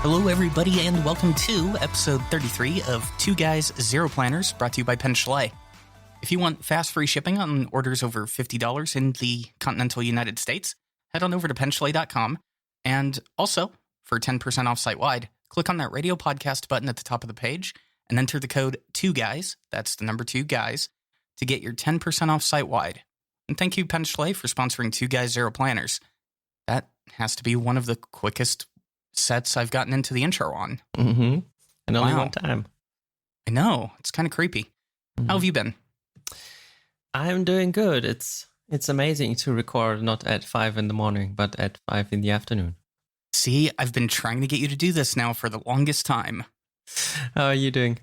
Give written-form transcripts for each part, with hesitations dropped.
Hello, everybody, and welcome to episode 33 of Two Guys, Zero Planners, brought to you by Penn Schley. If you want fast, free shipping on orders over $50 in the continental United States, head on over to PennSchley.com. And also, for 10% off site-wide, click on that radio podcast button at the top of the page and enter the code 2GUYS, that's the number 2 guys, to get your 10% off site-wide. And thank you, Penn Schley, for sponsoring Two Guys, Zero Planners. That has to be one of the quickest sets I've gotten into the intro on. Mm-hmm. And only one time. I know. It's kind of creepy. Mm-hmm. How have you been? I'm doing good. It's amazing to record not at 5 in the morning, but at 5 in the afternoon. See, I've been trying to get you to do this now for the longest time. How are you doing?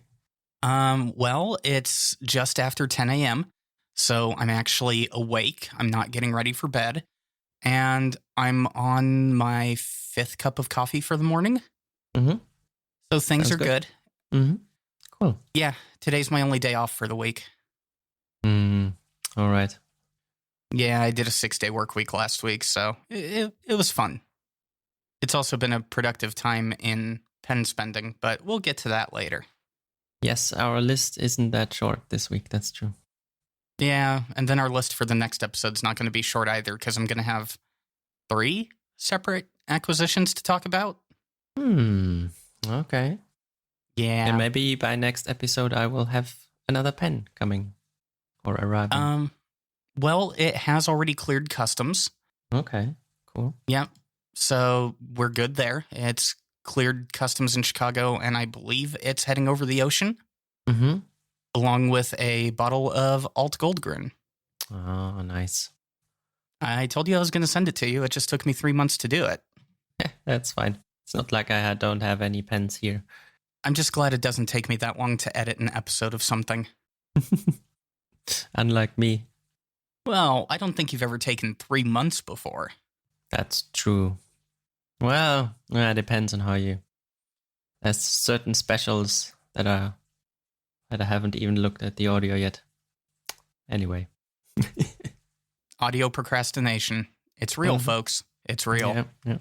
Well, it's just after 10 a.m., so I'm actually awake. I'm not getting ready for bed. And I'm on my 5th cup of coffee for the morning. Mm-hmm. So things are good. Mm-hmm. Cool. Yeah, today's my only day off for the week. All right. Yeah, I did a 6-day work week last week, so it was fun. It's also been a productive time in pen spending, but we'll get to that later. Yes, our list isn't that short this week, that's true. Yeah, and then our list for the next episode's not going to be short either, because I'm going to have 3 separate acquisitions to talk about. Okay. Yeah. And maybe by next episode I will have another pen coming or arriving. Well, it has already cleared customs. Okay, cool. Yeah, so we're good there. It's cleared customs in Chicago, and I believe it's heading over the ocean. Mm-hmm. Along with a bottle of Alt Goldgren. Oh, nice. I told you I was going to send it to you. It just took me 3 months to do it. That's fine. It's not like I don't have any pens here. I'm just glad it doesn't take me that long to edit an episode of something. Unlike me. Well, I don't think you've ever taken 3 months before. That's true. Well, it depends on how you... There's certain specials that I haven't even looked at the audio yet. Anyway. Audio procrastination. It's real, folks. It's real. Yeah.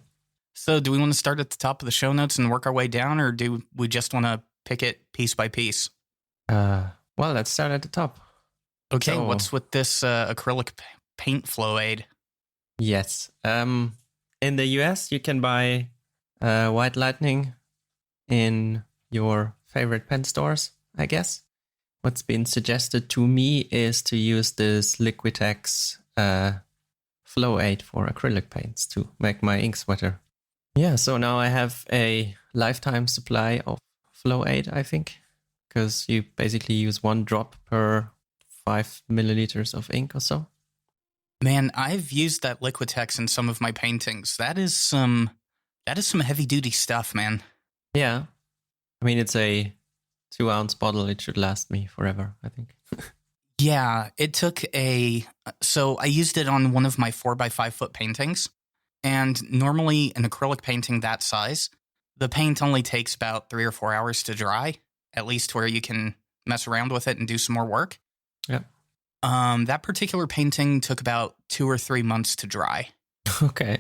So do we want to start at the top of the show notes and work our way down, or do we just want to pick it piece by piece? Well, let's start at the top. Okay, so, what's with this acrylic paint flow aid? Yes. In the US, you can buy White Lightning in your favorite pen stores, I guess. What's been suggested to me is to use this Liquitex flow aid for acrylic paints to make my inks wetter. Yeah, so now I have a lifetime supply of flow aid, I think, because you basically use 1 drop per 5 milliliters of ink or so. Man, I've used that Liquitex in some of my paintings. That is some heavy duty stuff, man. Yeah, I mean it's a 2-ounce bottle. It should last me forever, I think. Yeah, it took so I used it on one of my 4x5 foot paintings. And normally an acrylic painting that size, the paint only takes about 3 or 4 hours to dry, at least where you can mess around with it and do some more work. Yeah. That particular painting took about 2 or 3 months to dry. Okay.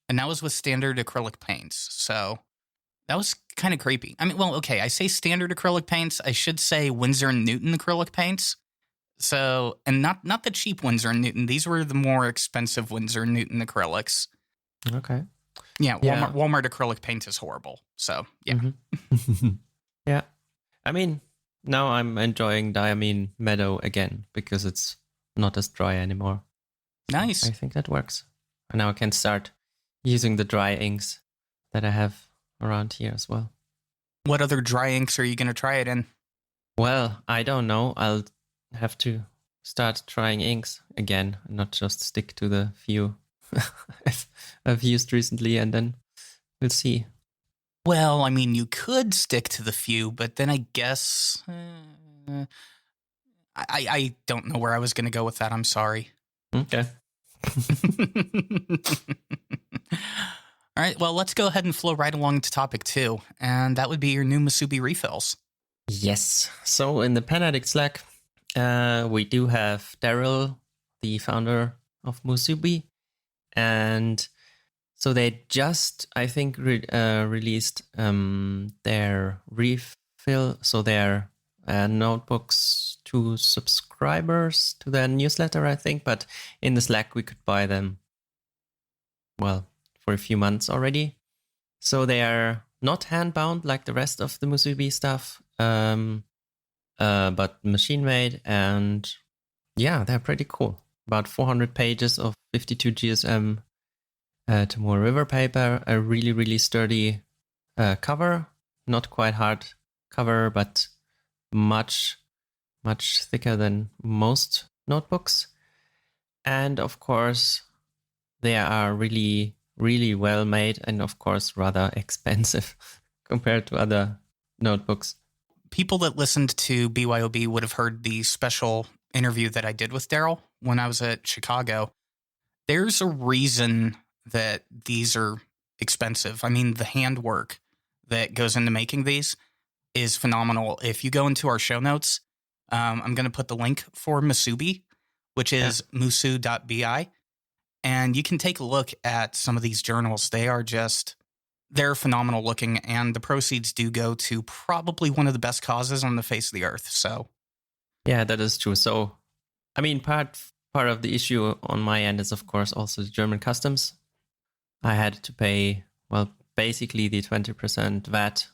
And that was with standard acrylic paints. So that was kind of creepy. I mean, well, okay, I say standard acrylic paints. I should say Winsor & Newton acrylic paints. So, and not the cheap Winsor & Newton. These were the more expensive Winsor & Newton acrylics. Okay. Yeah, Walmart acrylic paint is horrible. So, yeah. Mm-hmm. Yeah. I mean, now I'm enjoying Diamine Meadow again because it's not as dry anymore. Nice. I think that works. And now I can start using the dry inks that I have around here as well. What other dry inks are you going to try it in? Well, I don't know. I'll have to start trying inks again, and not just stick to the few I've used recently, and then we'll see. Well, I mean, you could stick to the few, but then I guess I don't know where I was going to go with that. I'm sorry. Okay. All right, well, let's go ahead and flow right along to topic 2, and that would be your new Musubi Refills. Yes. So in the Pen Addict Slack, we do have Daryl, the founder of Musubi, and So they just, I think, released their refill, so their notebooks to subscribers to their newsletter, I think. But in the Slack, we could buy them, well, for a few months already. So they are not hand-bound like the rest of the Musubi stuff, but machine-made. And yeah, they're pretty cool. About 400 pages of 52 GSM Tomoe River paper, a really, really sturdy cover, not quite hard cover, but much, much thicker than most notebooks. And of course, they are really, really well made and of course rather expensive compared to other notebooks. People that listened to BYOB would have heard the special interview that I did with Daryl when I was at Chicago. There's a reason that these are expensive. I mean, the handwork that goes into making these is phenomenal. If you go into our show notes, I'm going to put the link for Musubi, which is musu.bi. And you can take a look at some of these journals. They're phenomenal looking, and the proceeds do go to probably one of the best causes on the face of the earth. So, yeah, that is true. So, I mean, part of the issue on my end is, of course, also the German customs. I had to pay, well, basically the 20% VAT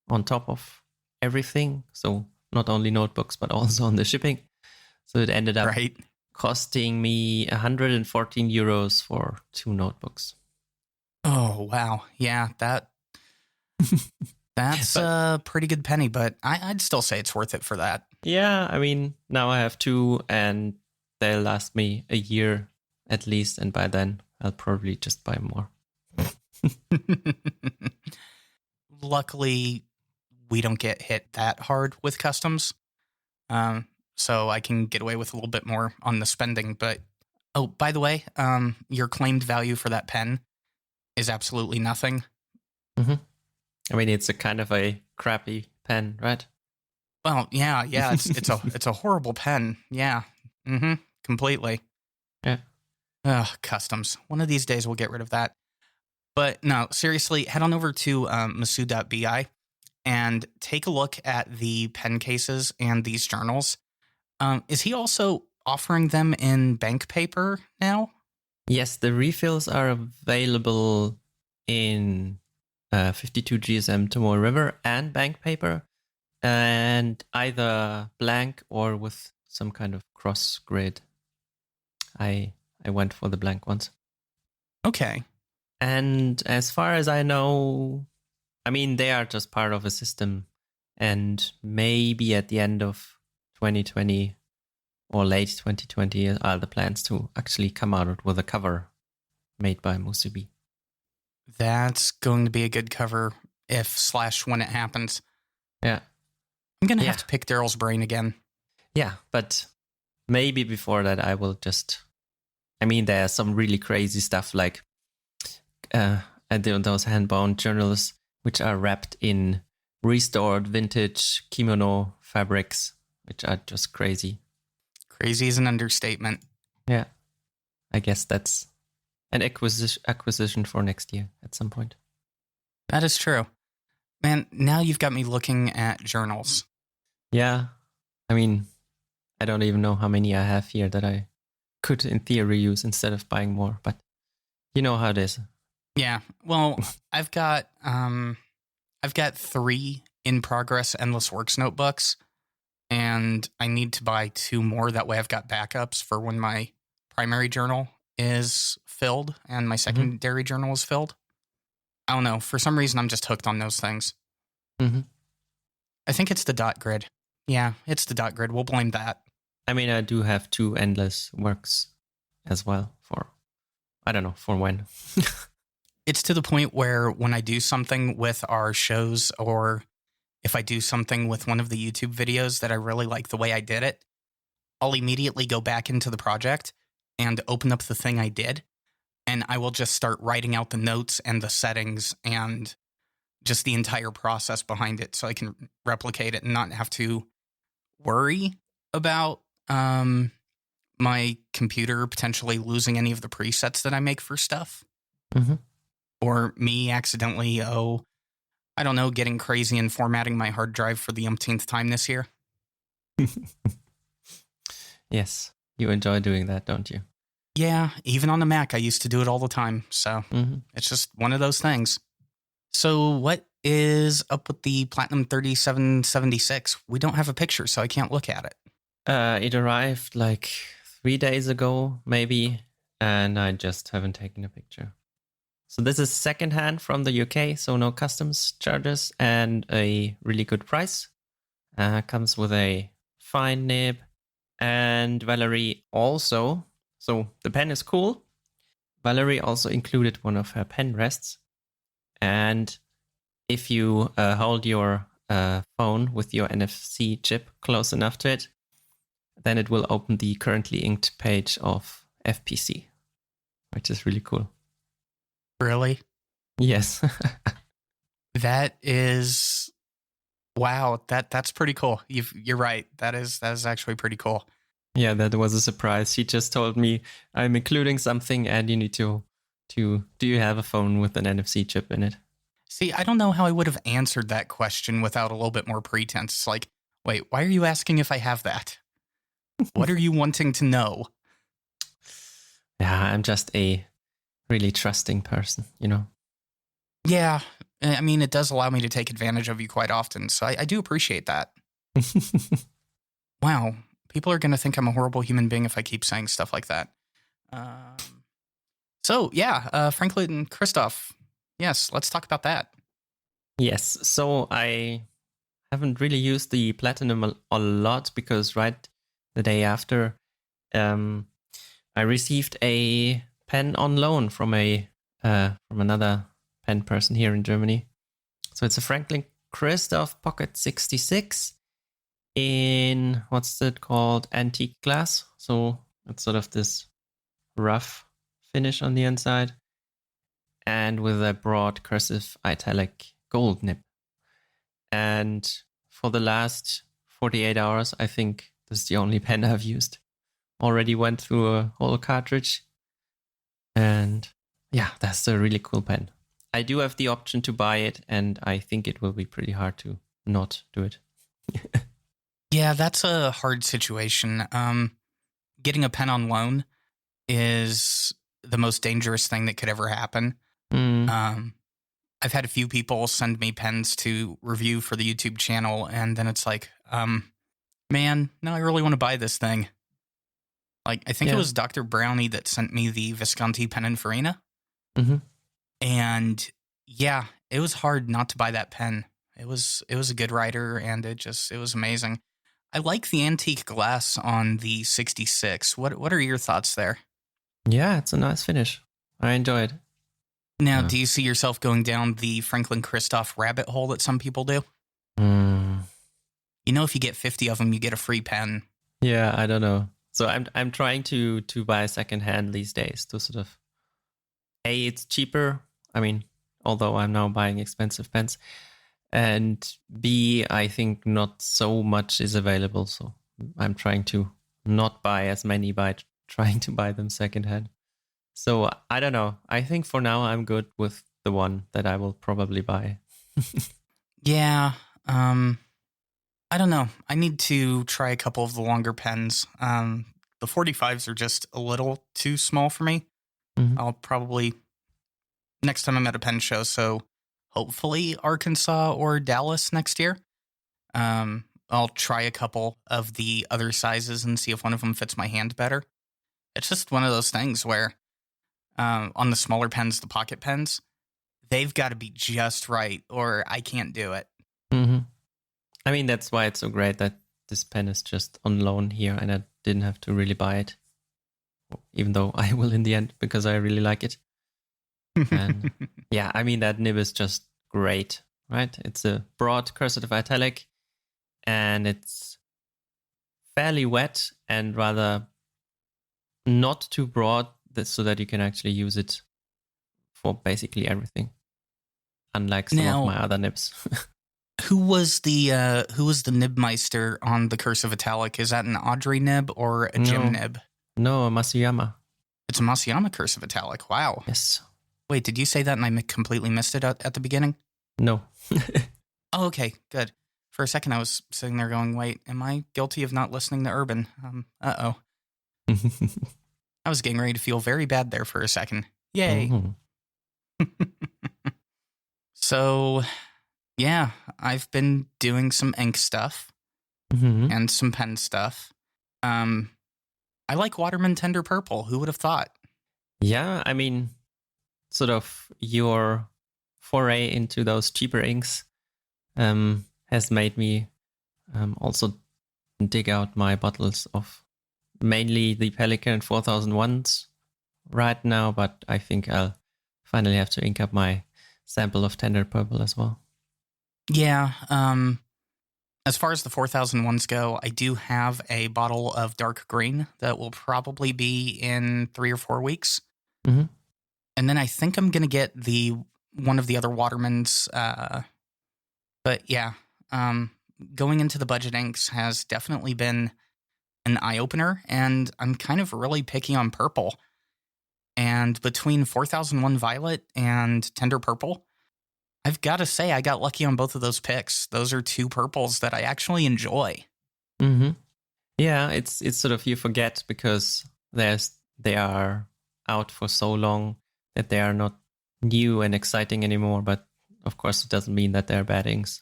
on top of everything. So not only notebooks, but also on the shipping. So it ended up costing me 114 euros for 2 notebooks. Oh, wow. Yeah, that's a pretty good penny, but I'd still say it's worth it for that. Yeah, I mean, now I have 2 and they'll last me a year at least. And by then I'll probably just buy more. Luckily, we don't get hit that hard with customs. So I can get away with a little bit more on the spending. But, oh, by the way, your claimed value for that pen is absolutely nothing. Mm-hmm. I mean, it's a kind of a crappy pen, right? Well, yeah, it's a horrible pen. Yeah, completely. Yeah. Ugh, customs. One of these days we'll get rid of that. But no, seriously, head on over to musu.bi and take a look at the pen cases and these journals. Is he also offering them in bank paper now? Yes, the refills are available in 52 GSM Tomoe River and bank paper, and either blank or with some kind of cross grid. I went for the blank ones. Okay. And as far as I know, I mean, they are just part of a system, and maybe at the end of 2020 or late 2020 are the plans to actually come out with a cover made by Musubi. That's going to be a good cover when it happens. Yeah. I'm going to have to pick Daryl's brain again. Yeah, but maybe before that I will just... I mean, there's some really crazy stuff like those hand-bound journals which are wrapped in restored vintage kimono fabrics, which are just crazy. Crazy is an understatement. Yeah. I guess that's an acquisition for next year at some point. That is true. Man, now you've got me looking at journals. Yeah. I mean, I don't even know how many I have here that I could in theory use instead of buying more, but you know how it is. Yeah. Well, I've got 3 in progress Endless Works notebooks, and I need to buy 2 more. That way I've got backups for when my primary journal is filled and my secondary journal is filled. I don't know. For some reason, I'm just hooked on those things. Mm-hmm. I think it's the dot grid. Yeah, it's the dot grid. We'll blame that. I mean, I do have 2 Endless Works as well for, I don't know, for when. It's to the point where when I do something with our shows, or if I do something with one of the YouTube videos that I really like the way I did it, I'll immediately go back into the project and open up the thing I did, and I will just start writing out the notes and the settings and just the entire process behind it so I can replicate it and not have to worry about my computer potentially losing any of the presets that I make for stuff. Mm-hmm. Or me accidentally, I don't know, getting crazy and formatting my hard drive for the umpteenth time this year. Yes, you enjoy doing that, don't you? Yeah, even on the Mac, I used to do it all the time. So It's just one of those things. So what is up with the Platinum 3776? We don't have a picture, so I can't look at it. It arrived like 3 days ago, maybe, and I just haven't taken a picture. So this is secondhand from the UK, so no customs charges and a really good price. Comes with a fine nib. And Valerie also, so the pen is cool. Valerie also included one of her pen rests. And if you hold your phone with your NFC chip close enough to it, then it will open the currently inked page of FPC, which is really cool. Really? Yes. That is, wow. That's pretty cool. You're right. That is actually pretty cool. Yeah, that was a surprise. She just told me I'm including something, and you need to. Do you have a phone with an NFC chip in it? See, I don't know how I would have answered that question without a little bit more pretense. It's like, wait, why are you asking if I have that? What are you wanting to know? Yeah, I'm just a really trusting person, you know? Yeah, I mean, it does allow me to take advantage of you quite often, so I do appreciate that. Wow, people are going to think I'm a horrible human being if I keep saying stuff like that. Franklin and Christoph, yes, let's talk about that. Yes, so I haven't really used the Platinum a lot because right the day after, I received a pen on loan from from another pen person here in Germany. So it's a Franklin Christoph Pocket 66 in, what's it called, antique glass. So it's sort of this rough finish on the inside and with a broad cursive italic gold nib. And for the last 48 hours, I think this is the only pen I've used. Already went through a whole cartridge. And yeah, that's a really cool pen. I do have the option to buy it, and I think it will be pretty hard to not do it. Yeah, that's a hard situation. Getting a pen on loan is the most dangerous thing that could ever happen. I've had a few people send me pens to review for the YouTube channel, and then it's like, man, no, I really want to buy this thing. Like, I think it was Dr. Brownie that sent me the Visconti Pininfarina. And yeah, it was hard not to buy that pen. It was a good writer, and it was amazing. I like the antique glass on the 66. What are your thoughts there? Yeah, it's a nice finish. I enjoy it. Now, do you see yourself going down the Franklin Christoph rabbit hole that some people do? You know, if you get 50 of them, you get a free pen. Yeah, I don't know. So I'm trying to buy secondhand these days to sort of, A, it's cheaper. I mean, although I'm now buying expensive pens. And B, I think not so much is available. So I'm trying to not buy as many by trying to buy them secondhand. So I don't know. I think for now I'm good with the one that I will probably buy. Yeah. I don't know. I need to try a couple of the longer pens. The 45s are just a little too small for me. I'll probably, next time I'm at a pen show, so hopefully Arkansas or Dallas next year, I'll try a couple of the other sizes and see if one of them fits my hand better. It's just one of those things where on the smaller pens, the pocket pens, they've got to be just right or I can't do it. I mean, that's why it's so great that this pen is just on loan here and I didn't have to really buy it, even though I will in the end because I really like it. And yeah, I mean, that nib is just great, right? It's a broad cursive italic and it's fairly wet and rather not too broad so that you can actually use it for basically everything, unlike some of my other nibs. Who was the nibmeister on the cursive italic? Is that an Audrey nib or a Jim nib? No, a Masuyama. It's a Masuyama cursive italic. Wow. Yes. Wait, did you say that and I completely missed it at the beginning? No. Oh, okay, good. For a second, I was sitting there going, wait, am I guilty of not listening to Urban? Uh-oh. I was getting ready to feel very bad there for a second. Yay. So, yeah, I've been doing some ink stuff and some pen stuff. I like Waterman Tender Purple. Who would have thought? Yeah, I mean, sort of your foray into those cheaper inks has made me also dig out my bottles of mainly the Pelikan 4001s right now, but I think I'll finally have to ink up my sample of Tender Purple as well. Yeah, as far as the 4001s go, I do have a bottle of dark green that will probably be in 3 or 4 weeks. Mm-hmm. And then I think I'm going to get one of the other Watermans. But yeah, going into the budget inks has definitely been an eye-opener, and I'm kind of really picky on purple. And between 4001 Violet and Tender Purple, I've got to say I got lucky on both of those picks. Those are 2 purples that I actually enjoy. Mm-hmm. Yeah, it's sort of you forget because they are out for so long that they are not new and exciting anymore. But of course, it doesn't mean that they're bad inks.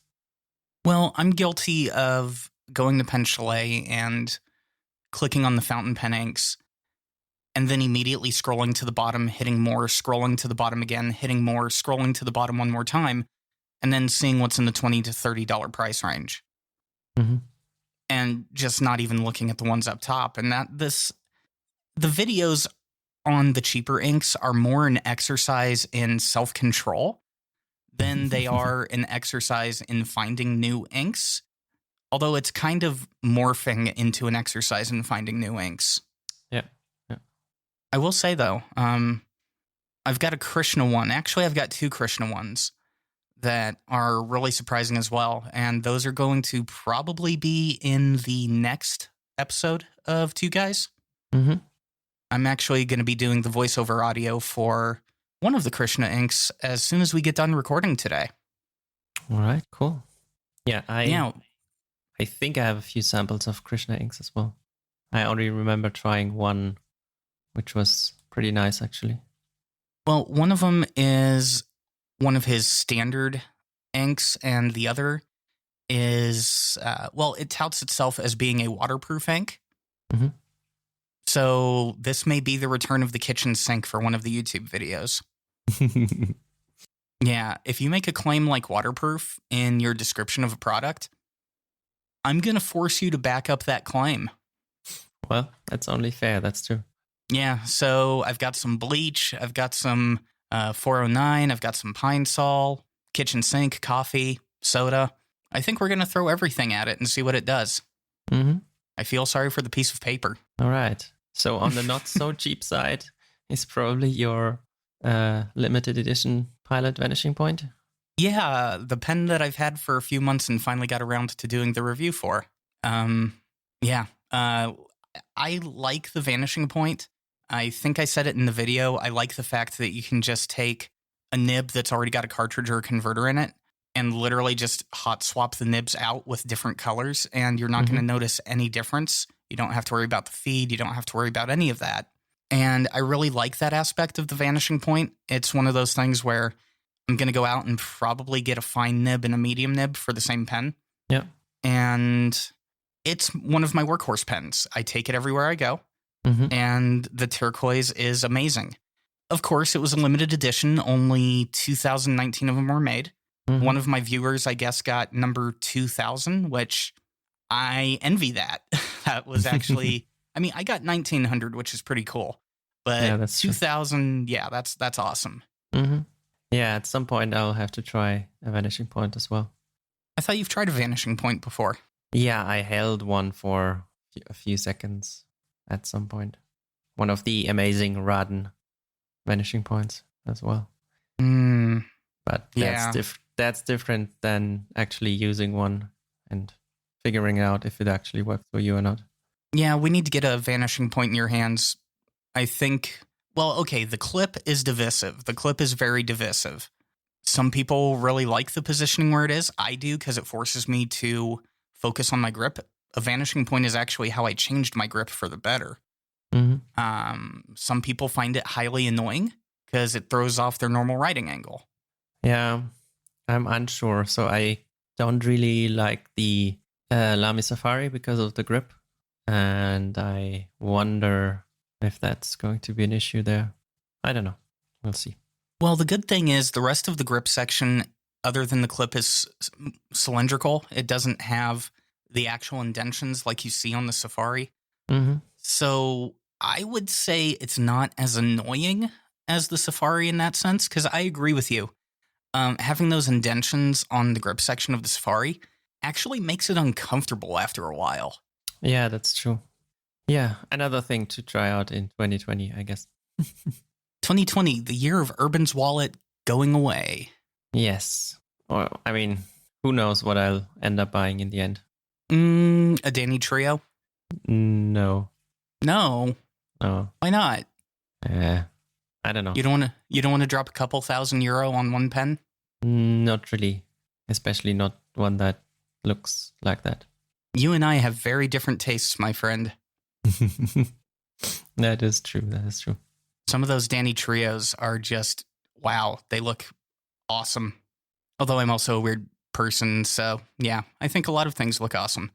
Well, I'm guilty of going to Pen Chalet and clicking on the fountain pen inks, and then immediately scrolling to the bottom, hitting more, scrolling to the bottom again, hitting more, scrolling to the bottom one more time, and then seeing what's in the $20 to $30 price range. Mm-hmm. And just not even looking at the ones up top. And the videos on the cheaper inks are more an exercise in self-control than they are an exercise in finding new inks. Although it's kind of morphing into an exercise in finding new inks. Yeah. I will say, though, I've got a Krishna one. Actually, I've got 2 Krishna ones that are really surprising as well. And those are going to probably be in the next episode of Two Guys. Mm-hmm. I'm actually going to be doing the voiceover audio for one of the Krishna inks as soon as we get done recording today. All right, cool. Yeah, I think I have a few samples of Krishna inks as well. I only remember trying one, which was pretty nice, actually. Well, one of them is one of his standard inks, and the other is, it touts itself as being a waterproof ink. Mm-hmm. So this may be the return of the kitchen sink for one of the YouTube videos. Yeah, if you make a claim like waterproof in your description of a product, I'm going to force you to back up that claim. Well, that's only fair. That's true. Yeah, so I've got some bleach. I've got some 409. I've got some Pine Sol, kitchen sink, coffee, soda. I think we're going to throw everything at it and see what it does. Mm-hmm. I feel sorry for the piece of paper. All right. So on the not so cheap side is probably your limited edition Pilot Vanishing Point. Yeah, the pen that I've had for a few months and finally got around to doing the review for. I like the Vanishing Point. I think I said it in the video. I like the fact that you can just take a nib that's already got a cartridge or a converter in it and literally just hot swap the nibs out with different colors, and you're not going to notice any difference. You don't have to worry about the feed. You don't have to worry about any of that. And I really like that aspect of the Vanishing Point. It's one of those things where I'm going to go out and probably get a fine nib and a medium nib for the same pen. Yeah. And it's one of my workhorse pens. I take it everywhere I go. Mm-hmm. And the turquoise is amazing. Of course, it was a limited edition. Only 2019 of them were made. Mm-hmm. One of my viewers, I guess, got number 2000, which I envy that. That was actually, I got 1900, which is pretty cool. But yeah, that's 2000, yeah, that's awesome. Mm-hmm. Yeah, at some point I'll have to try a Vanishing Point as well. I thought you've tried a Vanishing Point before. Yeah, I held one for a few seconds at some point. One of the amazing Raden Vanishing Points as well. But that's different than actually using one and figuring out if it actually works for you or not. Yeah, we need to get a Vanishing Point in your hands. I think Well, okay, the clip is divisive. The clip is very divisive. Some people really like the positioning where it is. I do because it forces me to focus on my grip. A vanishing point is actually how I changed my grip for the better. Some people find it highly annoying because it throws off their normal writing angle. Yeah, I'm unsure. So I don't really like the Lamy Safari because of the grip. And I wonder if that's going to be an issue there. I don't know. We'll see. Well, the good thing is the rest of the grip section, other than the clip, is cylindrical. It doesn't have the actual indentions like you see on the Safari. Mm-hmm. So I would say it's not as annoying as the Safari in that sense, because I agree with you. Having those indentions on the grip section of the Safari actually makes it uncomfortable after a while. Yeah, that's true. Yeah, another thing to try out in 2020, I guess. 2020, the year of Urban's wallet going away. Yes. Or, I mean, who knows what I'll end up buying in the end. A Danny Trio? No. No. Oh. Why not? I don't know. You don't want to drop a couple €1,000 on one pen? Not really. Especially not one that looks like that. You and I have very different tastes, my friend. That is true. That is true. Some of those Danny Trios are just, wow, they look awesome. Although I'm also a weird person, so yeah, I think a lot of things look awesome.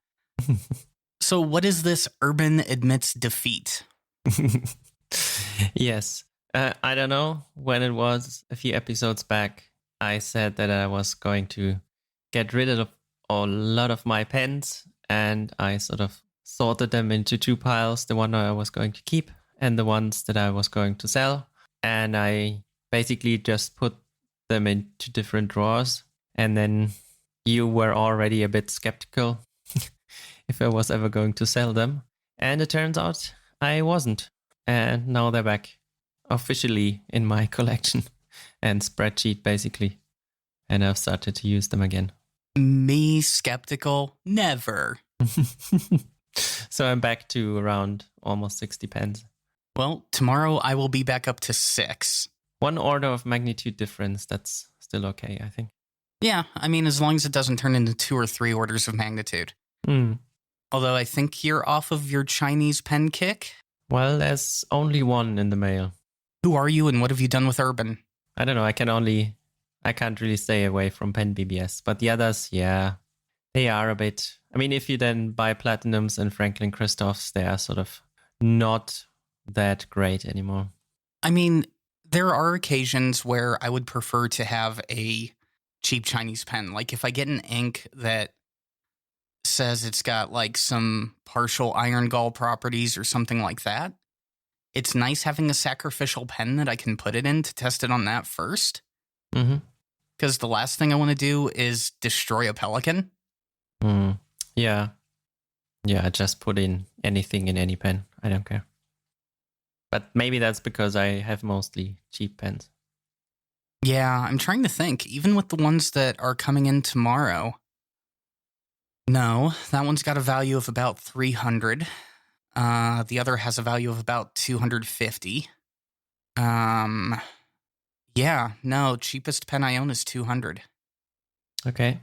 So what is this Urban admits defeat? Yes. I don't know when it was, a few episodes back, I said that I was going to get rid of a lot of my pens, and I sort of sorted them into two piles, the one I was going to keep and the ones that I was going to sell. And I basically just put them into different drawers. And then you were already a bit skeptical if I was ever going to sell them. And it turns out I wasn't. And now they're back officially in my collection and spreadsheet, basically. And I've started to use them again. Me skeptical? Never. So I'm back to around almost 60 pens. Well, tomorrow I will be back up to 6. One order of magnitude difference, that's still okay, I think. Yeah, I mean, as long as it doesn't turn into 2 or 3 orders of magnitude. Although I think you're off of your Chinese pen kick. Well, there's only one in the mail. Who are you and what have you done with Urban? I don't know, I can't really stay away from Pen BBS. But the others, yeah, they are a bit... I mean, if you then buy Platinums and Franklin Christophs, they are sort of not that great anymore. I mean, there are occasions where I would prefer to have a cheap Chinese pen. Like if I get an ink that says it's got like some partial iron gall properties or something like that, it's nice having a sacrificial pen that I can put it in to test it on that first. Because the last thing I want to do is destroy a Pelikan. Yeah. Yeah, just put in anything in any pen. I don't care. But maybe that's because I have mostly cheap pens. Yeah, I'm trying to think. Even with the ones that are coming in tomorrow. No, that one's got a value of about 300. The other has a value of about 250. Yeah, no, cheapest pen I own is 200. Okay.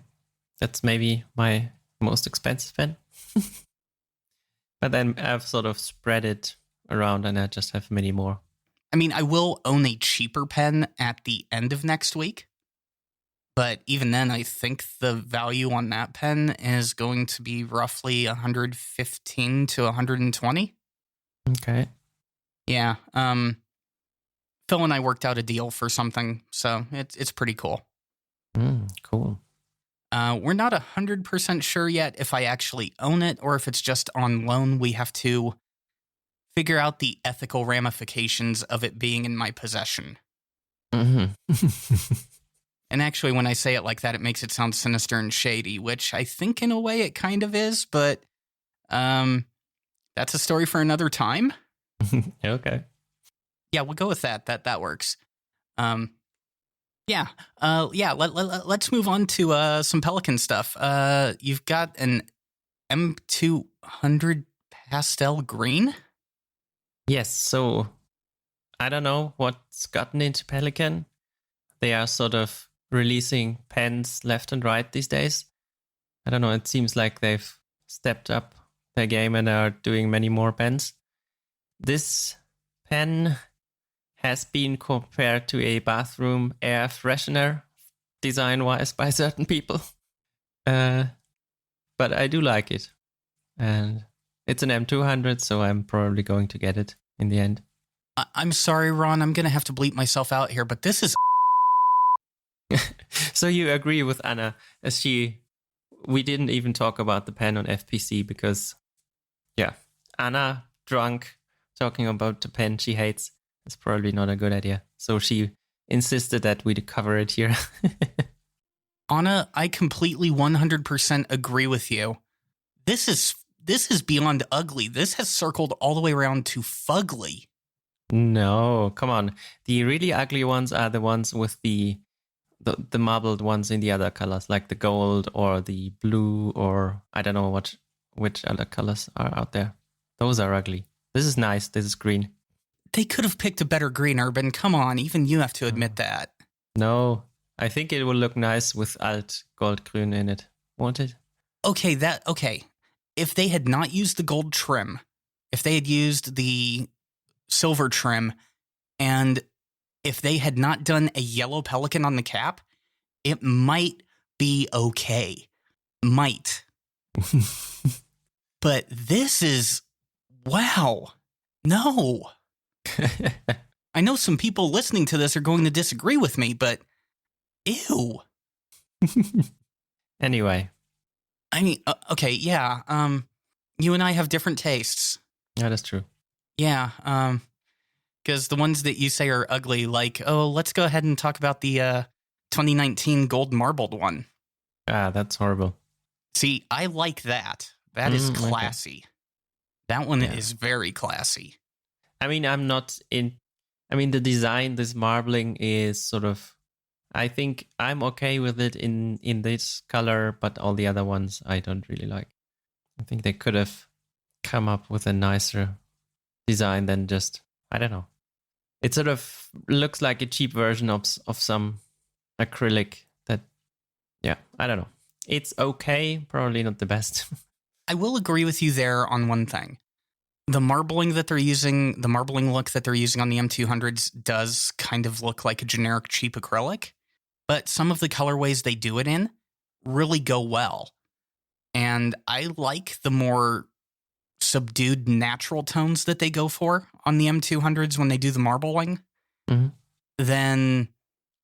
That's maybe my most expensive pen. But then I've sort of spread it around and I just have many more. I mean, I will own a cheaper pen at the end of next week. But even then, I think the value on that pen is going to be roughly 115 to 120. Okay. Yeah. Phil and I worked out a deal for something, so it's pretty cool. Cool. We're not 100% sure yet if I actually own it or if it's just on loan. We have to figure out the ethical ramifications of it being in my possession. And actually, when I say it like that, it makes it sound sinister and shady, which I think in a way it kind of is, but that's a story for another time. Okay. Yeah, we'll go with that. That works. Yeah. Let's move on to some Pelikan stuff. You've got an M200 pastel green. Yes. So I don't know what's gotten into Pelikan. They are sort of releasing pens left and right these days. I don't know. It seems like they've stepped up their game and are doing many more pens. This pen has been compared to a bathroom air freshener design-wise by certain people. But I do like it. And it's an M200, so I'm probably going to get it in the end. I'm sorry, Ron. I'm going to have to bleep myself out here, but this is... So you agree with Anna, as we didn't even talk about the pen on FPC because, yeah, Anna, drunk, talking about the pen she hates is probably not a good idea. So she insisted that we cover it here. Anna, I completely 100% agree with you. This is beyond ugly. This has circled all the way around to fugly. No, come on. The really ugly ones are the ones with the marbled ones in the other colors, like the gold or the blue, or I don't know which other colors are out there. Those are ugly. This is nice. This is green. They could have picked a better green, Urban. Come on, even you have to admit that. No, I think it will look nice with alt gold-grün in it, won't it? Okay. If they had not used the gold trim, if they had used the silver trim, and if they had not done a yellow pelican on the cap, it might be okay. Might. But this is... wow. No. I know some people listening to this are going to disagree with me, but ew. Anyway. I mean, okay, yeah. You and I have different tastes. Yeah, that's true. Yeah, because the ones that you say are ugly, like, oh, let's go ahead and talk about the 2019 gold marbled one. Ah, that's horrible. See, I like that. That is classy. Okay. That one is very classy. I mean, the design, this marbling is sort of, I think I'm okay with it in this color, but all the other ones I don't really like. I think they could have come up with a nicer design than just, I don't know. It sort of looks like a cheap version of some acrylic that, yeah, I don't know. It's okay, probably not the best. I will agree with you there on one thing. The marbling that they're using, the marbling look that they're using on the M200s does kind of look like a generic cheap acrylic, but some of the colorways they do it in really go well. And I like the more subdued natural tones that they go for on the M200s when they do the marbling than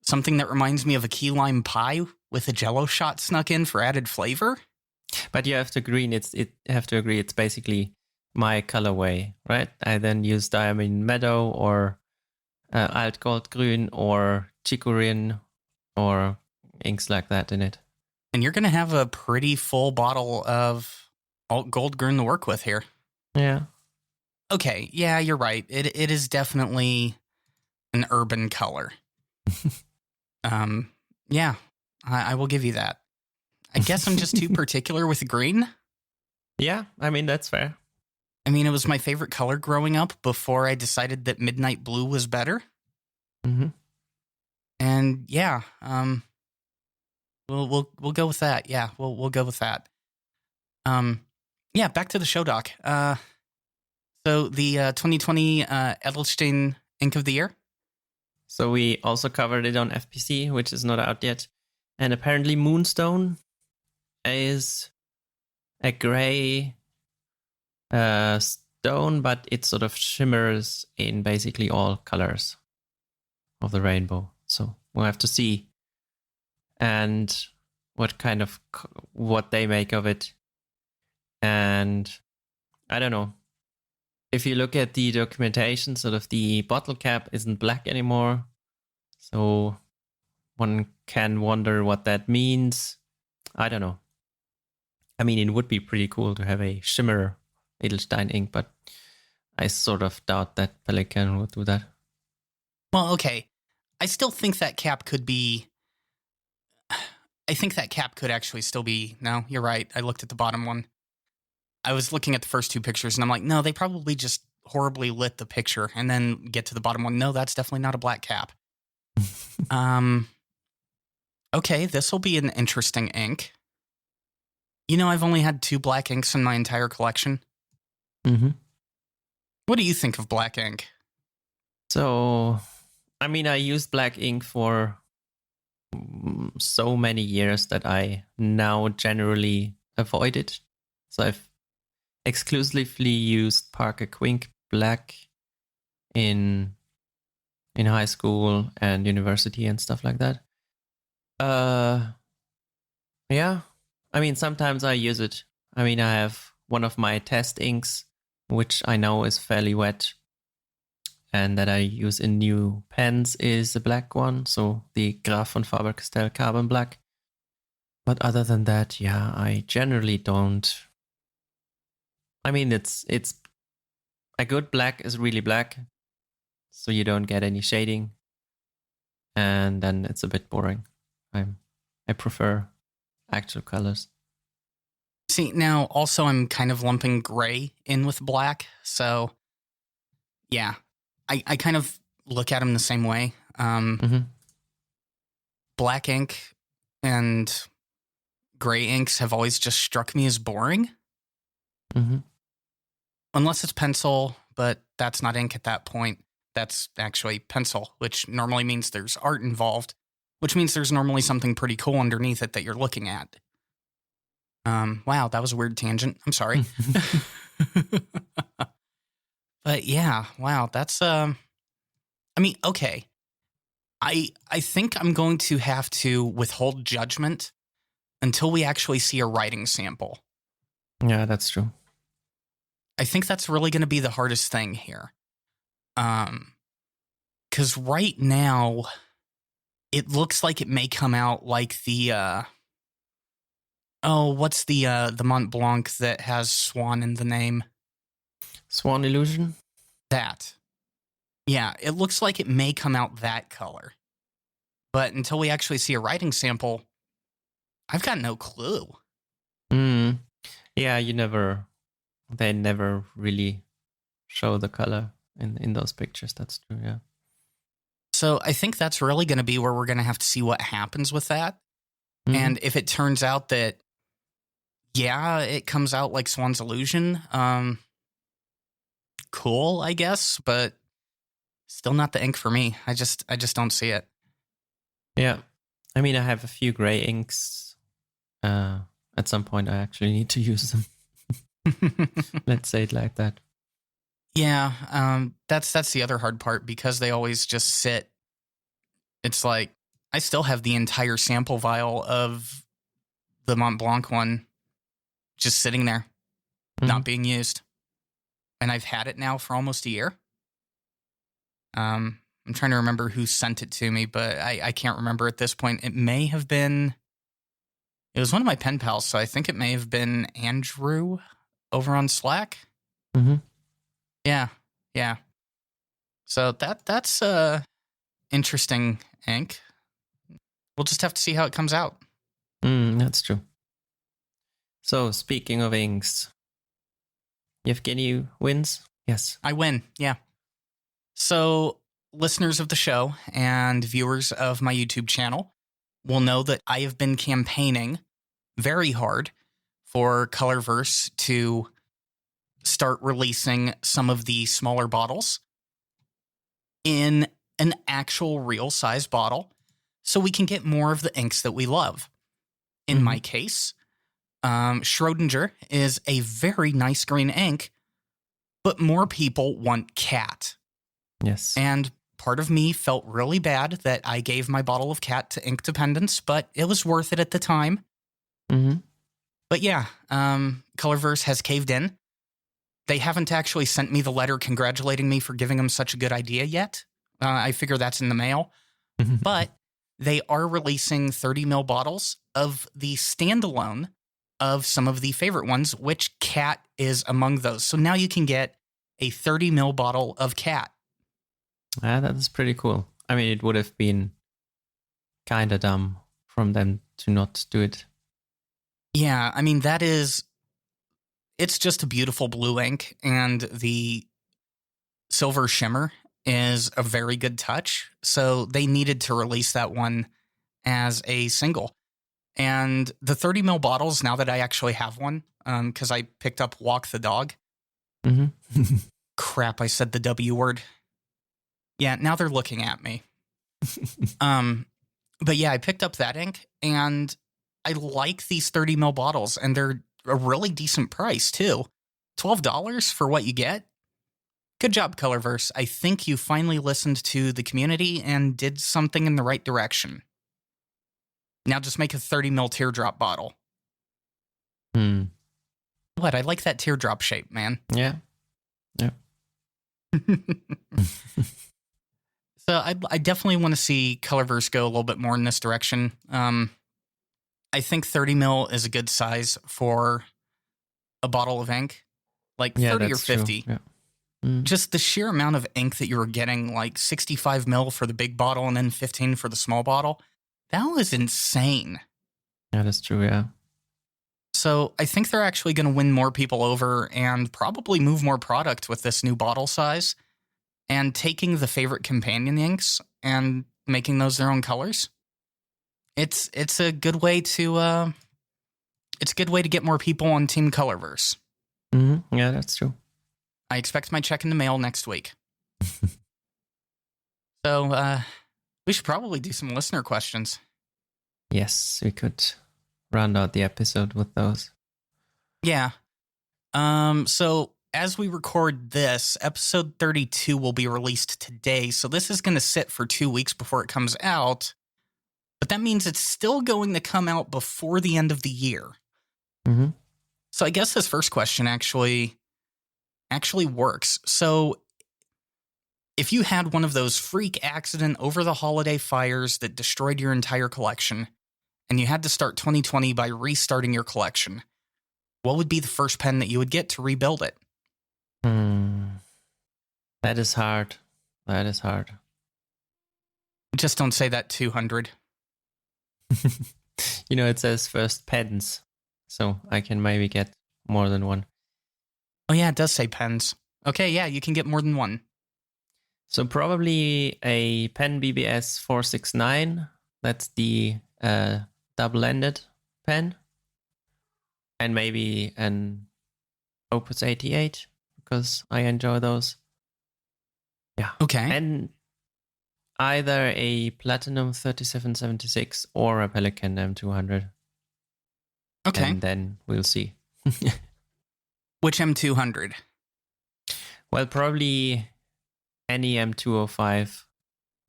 something that reminds me of a key lime pie with a jello shot snuck in for added flavor. But you have to agree, it's basically my colorway, right? I then use Diamond Meadow or Alt Goldgrün or Chicorin or inks like that in it. And you're going to have a pretty full bottle of Alt Goldgrün to work with here. Yeah. Okay, yeah, you're right. It is definitely an urban color. Yeah, I will give you that. I guess I'm just too particular with green. Yeah, I mean, that's fair. I mean, it was my favorite color growing up before I decided that midnight blue was better. Mm-hmm. And yeah, we'll go with that. Yeah, we'll go with that. Yeah, back to the show doc. So the 2020 Edelstein Ink of the Year. So we also covered it on FPC, which is not out yet. And apparently Moonstone is a gray stone, but it sort of shimmers in basically all colors of the rainbow. So we'll have to see and what they make of it. And I don't know. If you look at the documentation, sort of the bottle cap isn't black anymore. So one can wonder what that means. I don't know. I mean, it would be pretty cool to have a shimmer Edelstein ink, but I sort of doubt that Pelikan would do that. Well, okay. I still think that cap could be... I think that cap could actually still be... No, you're right. I looked at the bottom one. I was looking at the first two pictures, and I'm like, no, they probably just horribly lit the picture and then get to the bottom one. No, that's definitely not a black cap. Okay, this will be an interesting ink. I've only had 2 black inks in my entire collection. Mm-hmm. What do you think of black ink? So, I used black ink for so many years that I now generally avoid it. So I've exclusively used Parker Quink black in high school and university and stuff like that. Yeah. Sometimes I use it. I have one of my test inks, which I know is fairly wet, and that I use in new pens is a black one, so the Graf von Faber-Castell Carbon Black. But other than that, yeah, I generally don't. It's a good black is really black, so you don't get any shading, and then it's a bit boring. I prefer actual colors. See, now also I'm kind of lumping gray in with black, so yeah, I kind of look at them the same way. Black ink and gray inks have always just struck me as boring. Unless it's pencil, but that's not ink at that point. That's actually pencil, which normally means there's art involved, which means there's normally something pretty cool underneath it that you're looking at. Wow, that was a weird tangent. I'm sorry. But yeah, wow, that's okay. I think I'm going to have to withhold judgment until we actually see a writing sample. Yeah, that's true. I think that's really going to be the hardest thing here. Because right now, it looks like it may come out like the what's the Mont Blanc that has swan in the name? Swan Illusion? That. Yeah, it looks like it may come out that color. But until we actually see a writing sample, I've got no clue. Yeah, they never really show the color in those pictures. That's true, yeah. So I think that's really going to be where we're going to have to see what happens with that. And if it turns out that, yeah, it comes out like Swan's Illusion, cool, I guess, but still not the ink for me. I just don't see it. Yeah. I have a few gray inks. At some point, I actually need to use them. Let's say it like that. Yeah, that's the other hard part, because they always just sit. It's like I still have the entire sample vial of the Mont Blanc one just sitting there, not being used. And I've had it now for almost a year. I'm trying to remember who sent it to me, but I can't remember at this point. It was one of my pen pals, so I think it may have been Andrew over on Slack. Yeah. So that's interesting ink. We'll just have to see how it comes out. That's true. So, speaking of inks, Yvgenii wins? Yes. I win, yeah. So, listeners of the show and viewers of my YouTube channel will know that I have been campaigning very hard for Colorverse to start releasing some of the smaller bottles in an actual real size bottle so we can get more of the inks that we love. In my case, Schrodinger is a very nice green ink, but more people want cat. Yes. And part of me felt really bad that I gave my bottle of cat to Ink Dependence, but it was worth it at the time. But yeah, Colorverse has caved in. They haven't actually sent me the letter congratulating me for giving them such a good idea yet. I figure that's in the mail. But they are releasing 30 ml bottles of the standalone of some of the favorite ones, which cat is among those. So now you can get a 30 ml bottle of cat. That's pretty cool. It would have been kind of dumb from them to not do it. Yeah, it's just a beautiful blue ink, and the Silver Shimmer is a very good touch. So they needed to release that one as a single. And the 30 ml bottles, now that I actually have one, because I picked up Walk the Dog. Mm-hmm. Crap, I said the W word. Yeah, now they're looking at me. But yeah, I picked up that ink, and I like these 30 ml bottles, and they're a really decent price too. $12 for what you get. Good job, Colorverse. I think you finally listened to the community and did something in the right direction. Now just make a 30 ml teardrop bottle. What? I like that teardrop shape, man. Yeah. Yeah. So I definitely want to see Colorverse go a little bit more in this direction. I think 30 ml is a good size for a bottle of ink, like 30 or 50. True. Yeah. Just the sheer amount of ink that you were getting, like 65 ml for the big bottle and then 15 for the small bottle. That was insane. Yeah, that's true, yeah. So I think they're actually going to win more people over and probably move more product with this new bottle size and taking the favorite companion inks and making those their own colors. It's a good way to get more people on Team Colorverse. Mm-hmm. Yeah, that's true. I expect my check in the mail next week. So we should probably do some listener questions. Yes, we could round out the episode with those. Yeah. So as we record this, episode 32 will be released today. So this is going to sit for 2 weeks before it comes out. But that means it's still going to come out before the end of the year. Mm-hmm. So I guess this first question actually works. So if you had one of those freak accident over the holiday fires that destroyed your entire collection, and you had to start 2020 by restarting your collection, what would be the first pen that you would get to rebuild it? That is hard. Just don't say that 200. It says first pens, so I can maybe get more than one. Oh yeah, it does say pens. Okay, yeah, you can get more than one. So probably a Pen BBS 469. That's the double-ended pen. And maybe an Opus 88, because I enjoy those. Yeah. Okay. And either a Platinum 3776 or a Pelikan M200. Okay. And then we'll see. Which M200? Well, probably any M205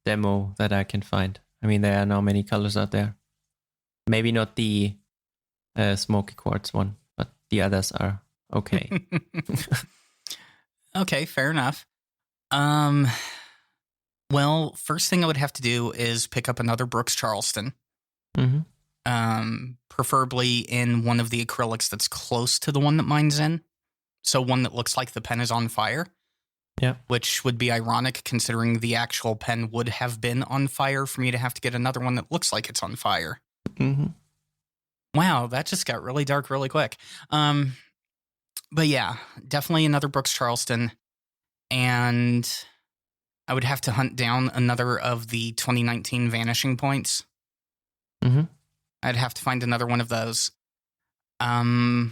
demo that I can find. I mean, there are now many colors out there. Maybe not the smoky quartz one, but the others are okay. Okay, fair enough. Well, first thing I would have to do is pick up another Brooks Charleston. Mm-hmm. Preferably in one of the acrylics that's close to the one that mine's in. So one that looks like the pen is on fire. Yeah. Which would be ironic considering the actual pen would have been on fire for me to have to get another one that looks like it's on fire. Mm-hmm. Wow, that just got really dark really quick. But yeah, definitely another Brooks Charleston. And I would have to hunt down another of the 2019 Vanishing Points. Mm-hmm. I'd have to find another one of those. And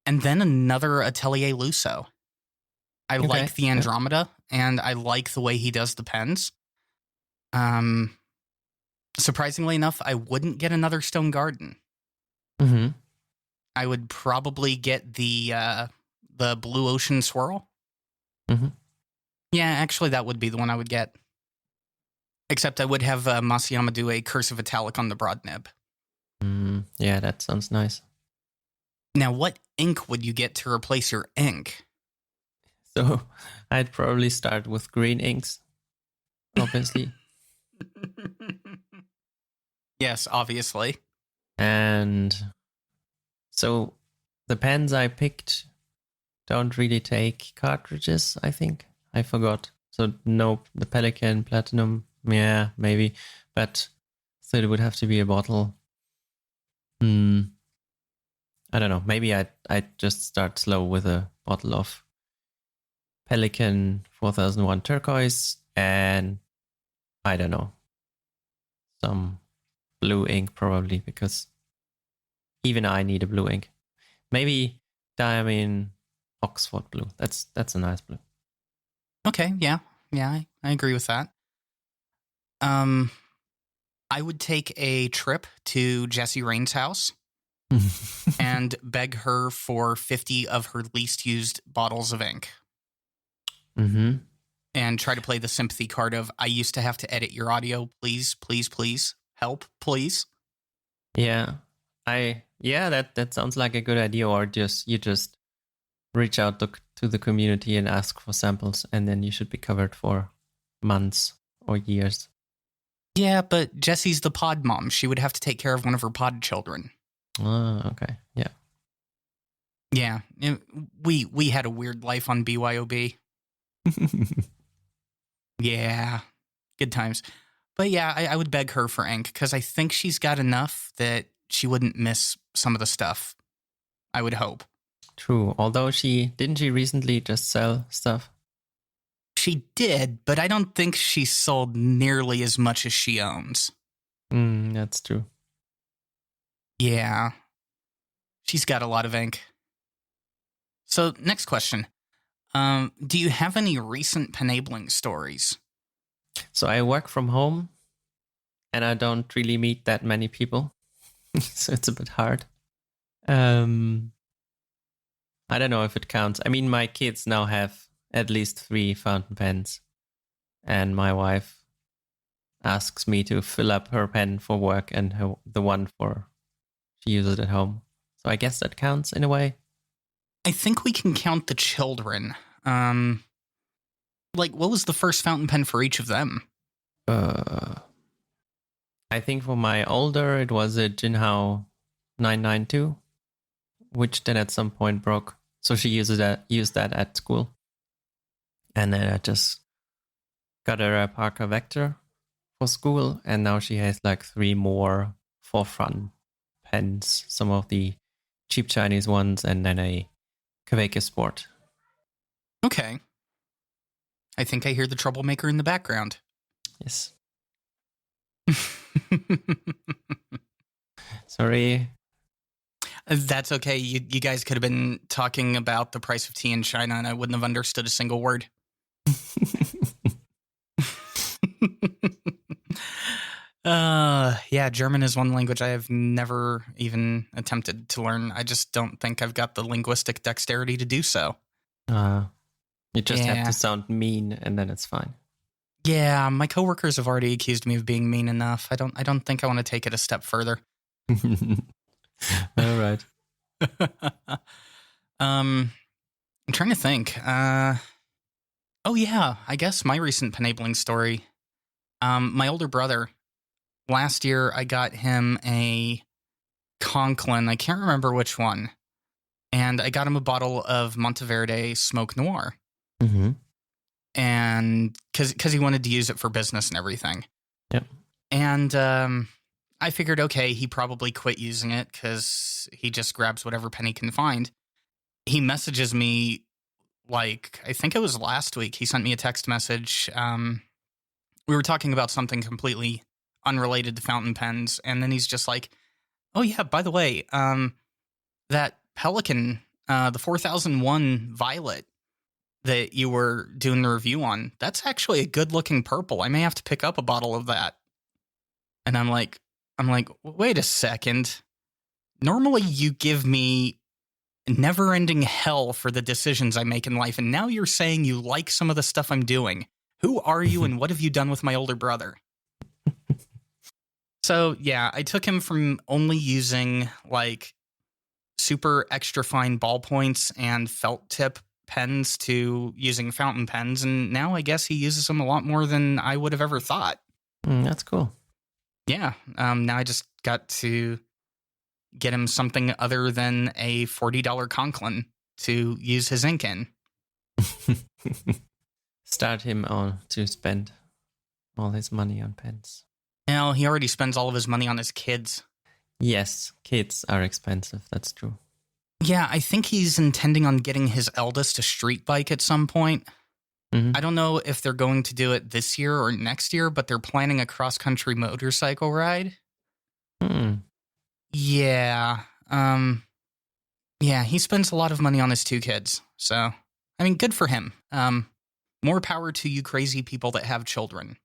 then another Atelier Lusso. I like the Andromeda, and I like the way he does the pens. Surprisingly enough, I wouldn't get another Stone Garden. Mm-hmm. I would probably get the Blue Ocean Swirl. Mm-hmm. Yeah, actually, that would be the one I would get. Except I would have Masayama do a Cursive Italic on the broad nib. Yeah, that sounds nice. Now, what ink would you get to replace your ink? So I'd probably start with green inks, obviously. Yes, obviously. And so the pens I picked don't really take cartridges, I think. I forgot. So no, the Pelikan Platinum, yeah, maybe. But so it would have to be a bottle. I don't know. Maybe I'd just start slow with a bottle of Pelikan 4001 turquoise, and I don't know, some blue ink probably, because even I need a blue ink. Maybe Diamine Oxford blue. That's a nice blue. Okay, yeah, I agree with that. I would take a trip to Jessie Rain's house and beg her for 50 of her least used bottles of ink. Mm-hmm. And try to play the sympathy card of, I used to have to edit your audio. Please, please, please. Help, please. Yeah. That sounds like a good idea. Or you just reach out to the community and ask for samples, and then you should be covered for months or years. Yeah, but Jessie's the pod mom. She would have to take care of one of her pod children. Oh, okay. Yeah. Yeah. We had a weird life on BYOB. Yeah. Good times. But yeah, I would beg her for ink because I think she's got enough that she wouldn't miss some of the stuff. I would hope. True. Although didn't she recently just sell stuff? She did, but I don't think she sold nearly as much as she owns. That's true. Yeah. She's got a lot of ink. So, next question. Do you have any recent penabling stories? So I work from home, and I don't really meet that many people. So it's a bit hard. I don't know if it counts. I mean, my kids now have at least 3 fountain pens, and my wife asks me to fill up her pen for work and the one she uses at home. So I guess that counts in a way. I think we can count the children. What was the first fountain pen for each of them? I think for my older, it was a Jinhao 992, which then at some point broke. So she used that at school. And then I just got her a Parker Vector for school. And now she has like 3 more forefront pens, some of the cheap Chinese ones, and then a Kaweke Sport. Okay. I think I hear the troublemaker in the background. Yes. Sorry. That's okay. You guys could have been talking about the price of tea in China and I wouldn't have understood a single word. Yeah, German is one language I have never even attempted to learn. I just don't think I've got the linguistic dexterity to do so. You just have to sound mean and then it's fine. Yeah, my coworkers have already accused me of being mean enough. I don't think I want to take it a step further. All right. I'm trying to think. Oh yeah, I guess my recent penabling story. My older brother, last year I got him a Conklin. I can't remember which one. And I got him a bottle of Monteverde Smoke Noir. Mm-hmm. And because he wanted to use it for business and everything. Yep. And I figured, okay, he probably quit using it because he just grabs whatever pen he can find. He messages me, like, I think it was last week. He sent me a text message. We were talking about something completely unrelated to fountain pens. And then he's just like, oh, yeah, by the way, that Pelikan, the 4001 Violet that you were doing the review on, that's actually a good-looking purple. I may have to pick up a bottle of that. And I'm like, wait a second. Normally you give me never-ending hell for the decisions I make in life, and now you're saying you like some of the stuff I'm doing. Who are you, and what have you done with my older brother? So, yeah, I took him from only using, like, super extra fine ballpoints and felt tip pens to using fountain pens, and now I guess he uses them a lot more than I would have ever thought. That's cool. Yeah, now I just got to get him something other than a $40 Conklin to use his ink in. Start him on to spend all his money on pens. Now, he already spends all of his money on his kids. Yes, kids are expensive, that's true. Yeah, I think he's intending on getting his eldest a street bike at some point. Mhm. I don't know if they're going to do it this year or next year, but they're planning a cross-country motorcycle ride. Hmm. Yeah. Yeah, he spends a lot of money on his 2 kids. So, I mean, good for him. More power to you crazy people that have children.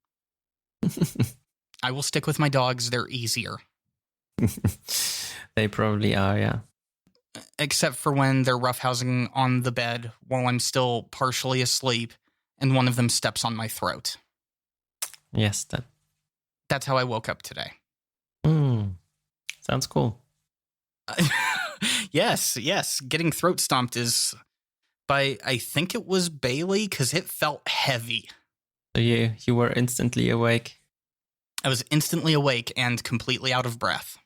I will stick with my dogs. They're easier. They probably are, yeah. Except for when they're roughhousing on the bed while I'm still partially asleep and one of them steps on my throat. Yes, That's how I woke up today. Sounds cool. Yes. Getting throat stomped is by, I think it was Bailey, because it felt heavy. So you were instantly awake. I was instantly awake and completely out of breath.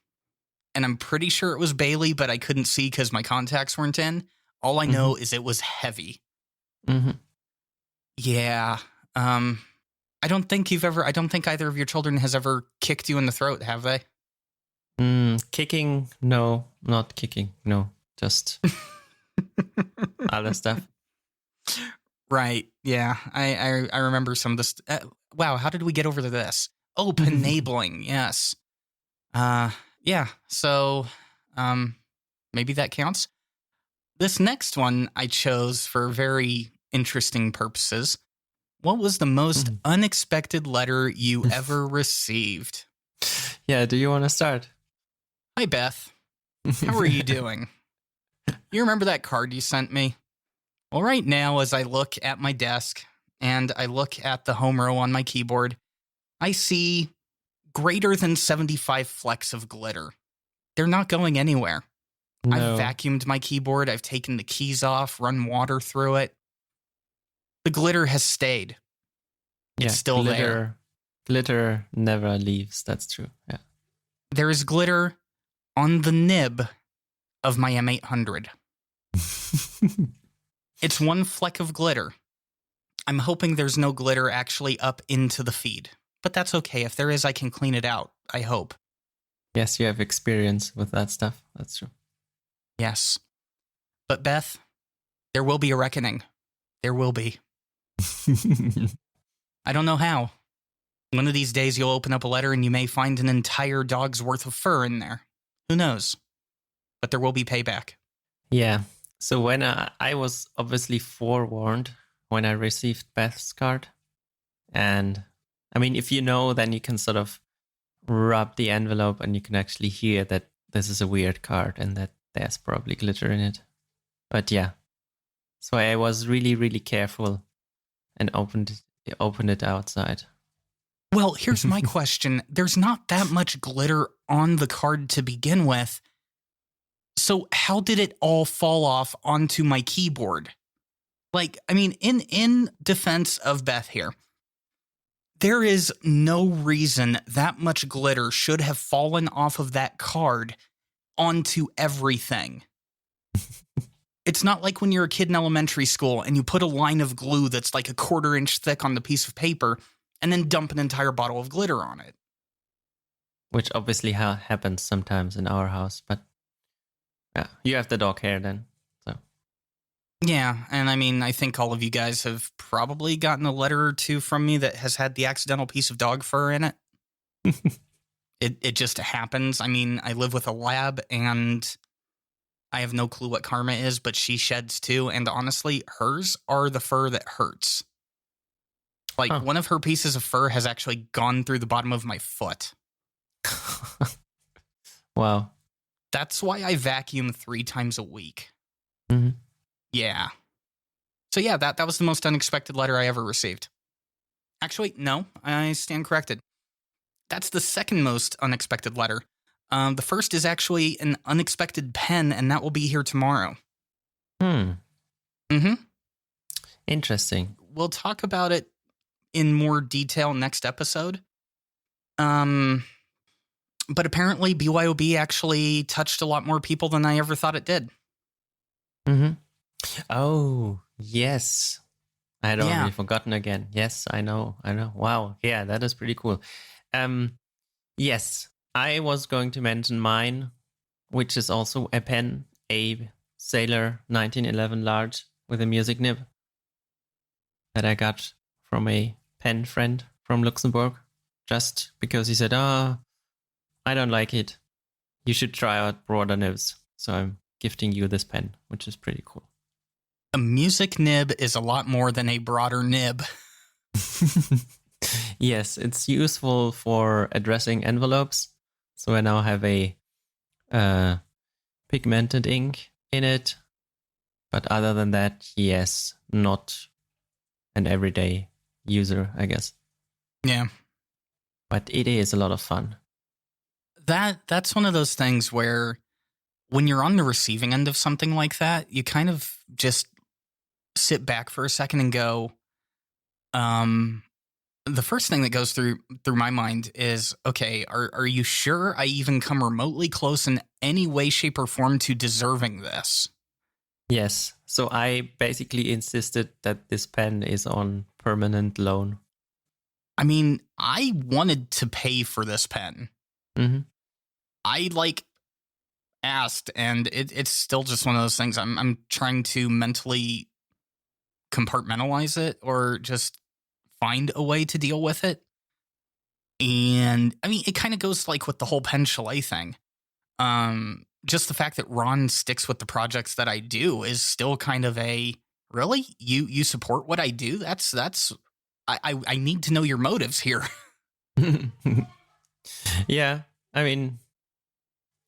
And I'm pretty sure it was Bailey, but I couldn't see because my contacts weren't in. All I know is it was heavy. Mm-hmm. Yeah. I don't think either of your children has ever kicked you in the throat, have they? Kicking? No, not kicking. No, just other stuff. Right. Yeah. I remember some of this. Wow. How did we get over to this? Oh, penabling. Yes. Yeah. So, maybe that counts. This next one I chose for very interesting purposes. What was the most unexpected letter you ever received? Yeah. Do you want to start? Hi, Beth. How are you doing? You remember that card you sent me? Well, right now, as I look at my desk and I look at the home row on my keyboard, I see greater than 75 flecks of glitter. They're not going anywhere. No. I've vacuumed my keyboard. I've taken the keys off, run water through it. The glitter has stayed. It's still there. Glitter never leaves. That's true. Yeah. There is glitter on the nib of my M800. It's one fleck of glitter. I'm hoping there's no glitter actually up into the feed. But that's okay. If there is, I can clean it out, I hope. Yes, you have experience with that stuff. That's true. Yes. But Beth, there will be a reckoning. There will be. I don't know how. One of these days you'll open up a letter and you may find an entire dog's worth of fur in there. Who knows? But there will be payback. Yeah. So when I was obviously forewarned when I received Beth's card. And I mean, if you know, then you can sort of rub the envelope and you can actually hear that this is a weird card and that there's probably glitter in it. But yeah. So I was really, really careful and opened it outside. Well, here's my question. There's not that much glitter on the card to begin with. So how did it all fall off onto my keyboard? Like, I mean, in defense of Beth here, there is no reason that much glitter should have fallen off of that card onto everything. It's not like when you're a kid in elementary school and you put a line of glue that's like a 1/4 inch thick on the piece of paper and then dump an entire bottle of glitter on it. Which obviously happens sometimes in our house, but yeah, you have the dog hair then. So Yeah, and I mean, I think all of you guys have probably gotten a letter or two from me that has had the accidental piece of dog fur in it. It just happens. I mean, I live with a lab and I have no clue what karma is, but she sheds too. And honestly, hers are the fur that hurts. Like, one of her pieces of fur has actually gone through the bottom of my foot. Wow. That's why I vacuum 3 times a week. Mm-hmm. Yeah. So yeah, that was the most unexpected letter I ever received. Actually, no, I stand corrected. That's the second most unexpected letter. The first is actually an unexpected pen, and that will be here tomorrow. Interesting. We'll talk about it in more detail next episode. But apparently BYOB actually touched a lot more people than I ever thought it did. Mm-hmm. Oh, yes. I had already forgotten again. Yes, I know. Wow. Yeah, that is pretty cool. Yes, I was going to mention mine, which is also a pen, a Sailor 1911 large with a music nib. that I got from a pen friend from Luxembourg, just because he said, I don't like it. You should try out broader nibs. So I'm gifting you this pen, which is pretty cool. A music nib is a lot more than a broader nib. Yes, it's useful for addressing envelopes. So I now have a pigmented ink in it. But other than that, yes, not an everyday user, I guess. Yeah. But it is a lot of fun. That's one of those things where when you're on the receiving end of something like that, you kind of just sit back for a second and go, the first thing that goes through my mind is, okay, are you sure I even come remotely close in any way, shape, or form to deserving this? Yes. So I basically insisted that this pen is on permanent loan. I mean, I wanted to pay for this pen. Mm-hmm. I asked, and it's still just one of those things. I'm trying to mentally compartmentalize it or just find a way to deal with it. And I mean, it kind of goes like with the whole Pen Chalet thing. Just the fact that Ron sticks with the projects that I do is still kind of a, really? You support what I do? I need to know your motives here. Yeah. I mean,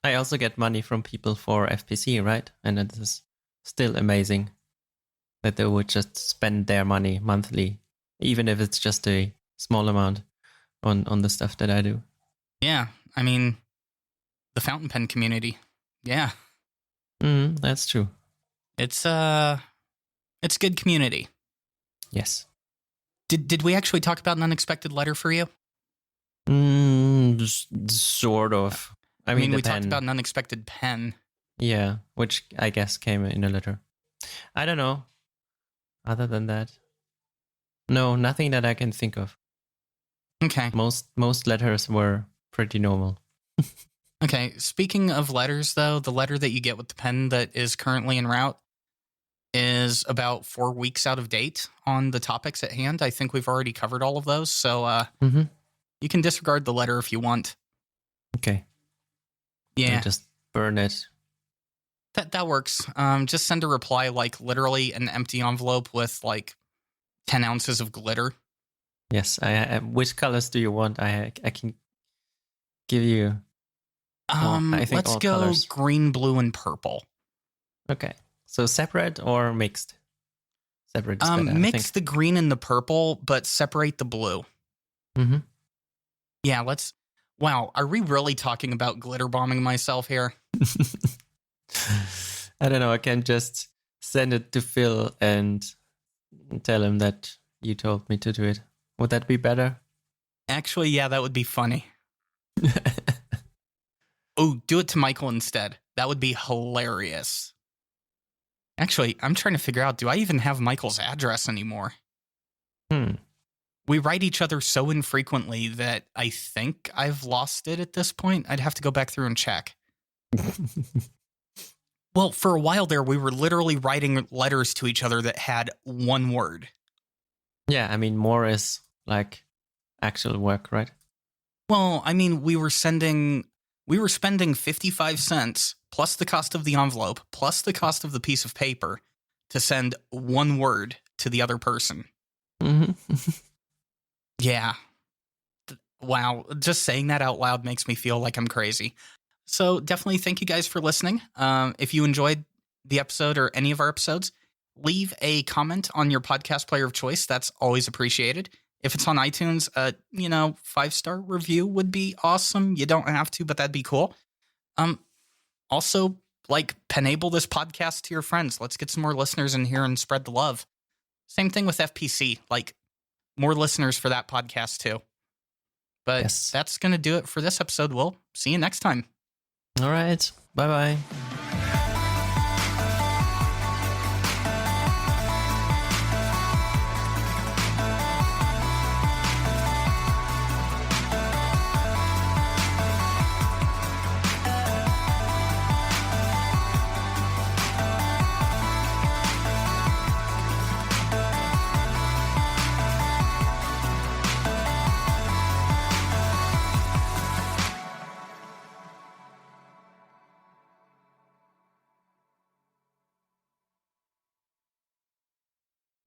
I also get money from people for FPC, right? And it is still amazing that they would just spend their money monthly, even if it's just a small amount on the stuff that I do. Yeah. I mean, the fountain pen community. Yeah. That's true. It's good community. Yes. Did we actually talk about an unexpected letter for you? Sort of. I mean, we talked about an unexpected pen. Yeah, which I guess came in a letter. I don't know. Other than that, no, nothing that I can think of. Okay. Most letters were pretty normal. Okay. Speaking of letters, though, the letter that you get with the pen that is currently en route is about 4 weeks out of date on the topics at hand. I think we've already covered all of those, so you can disregard the letter if you want. Okay. Yeah. I'll just burn it. That works. Just send a reply, like literally an empty envelope with like 10 ounces of glitter. Yes. Which colors do you want? I can give you. I think let's go colors. green, blue, and purple. Okay. So separate or mixed? Separate is better, mix the green and the purple, but separate the blue. Mm-hmm. Yeah, wow, are we really talking about glitter bombing myself here? I don't know. I can just send it to Phil and tell him that you told me to do it. Would that be better? Actually, yeah, that would be funny. Oh, do it to Michael instead. That would be hilarious. Actually, I'm trying to figure out, do I even have Michael's address anymore? We write each other so infrequently that I think I've lost it at this point. I'd have to go back through and check. Well, for a while there, we were literally writing letters to each other that had one word. Yeah, I mean, more is like actual work, right? Well, I mean, we were spending 55 cents plus the cost of the envelope plus the cost of the piece of paper to send one word to the other person. Mm-hmm. Yeah. Wow. Just saying that out loud makes me feel like I'm crazy. So definitely thank you guys for listening. If you enjoyed the episode or any of our episodes, leave a comment on your podcast player of choice. That's always appreciated. If it's on iTunes, 5-star review would be awesome. You don't have to, but that'd be cool. Also, enable this podcast to your friends. Let's get some more listeners in here and spread the love. Same thing with FPC, more listeners for that podcast too. But That's going to do it for this episode. We'll see you next time. All right. Bye-bye.